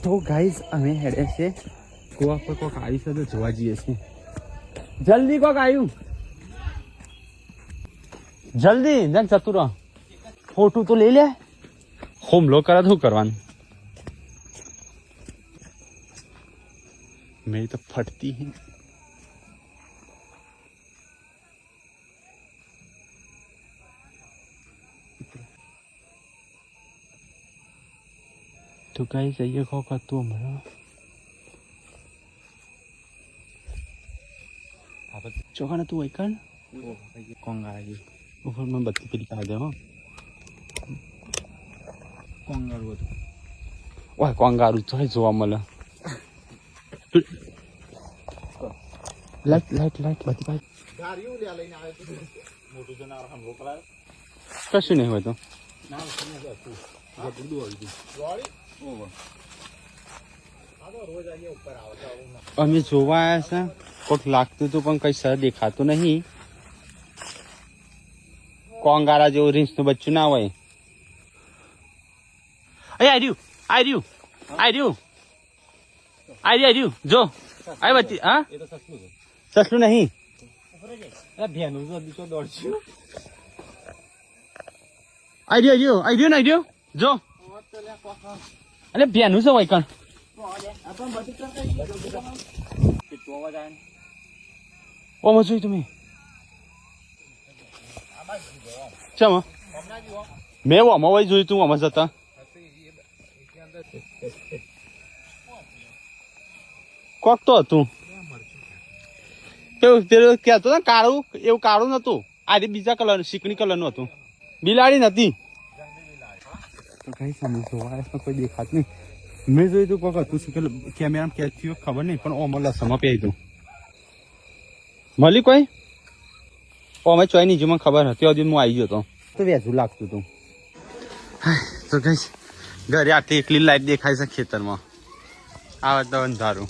તો ગાઈઝ અમે હેડે છે કુવા પર કોક આવ્યું છે તો જોવા જઈએ છીએ. જલ્દી કોક આવ્યું, જલ્દી જન જતું રહો. ફોટું તો લઈ લે. હુમલો કરે શું કરવાનું? मेरी तो फटती है. तो कहीं चाहिए खो का तू हमारा चौखाना तू वही कर कोंगारू ऊपर में बत्ती पे दिखा दे. हाँ कोंगारू तो वाह कोंगारू तो है जो आमला लाइट लाइट लाइट बत्ती भाई गाड़ियों ले लेने आए तो मोटू जनावर हम लोग करा कશું નહીં હોય તો ના સુને તો તું આ બધું આવી ગયું ગાડી ઓવર આ તો રોજ આઈએ ઉપર આવતા અમે જોવા આયા છે કોક લાગતું તો પણ કઈ સર દેખાતું નહીં. કોંગારા જેવું રીંછનું બચ્ચું ના હોય. એ આર્યું જો આ બચ્ચી. હા એ તો સસલું છે. સસલું નહીં આ ભેનું તો દીસો દોડશું. આર્યો જો અરે ભેનું છે વૈકણ. ઓમાં જોઈ તમે ચમ મેં ઓમાં વહી જોયું તું ઓમાં જતા કોક તો હતું પેલું પેલું કહેતો ને કાળું એવું કાળું નતું. આજે બીજા કલર શીકણી કલરનું હતું. બિલાડી નથી તો કઈ સમજ કોઈ દેખાત નહીં. મેં જોયું તું કોક હતું શું કેમેરામાં કેચ થયું ખબર નહીં પણ ઓમાં લસમાં પહેરી તું મળી કોઈ અમે ચોઈ નહીં જો મને ખબર હતી હજુ હું આવી ગયો હતો તો વેચું લાગતું હતું. તો કઈ ઘરે આટલી એકલી લાઈટ દેખાય છે ખેતરમાં આવે તો અંધારું.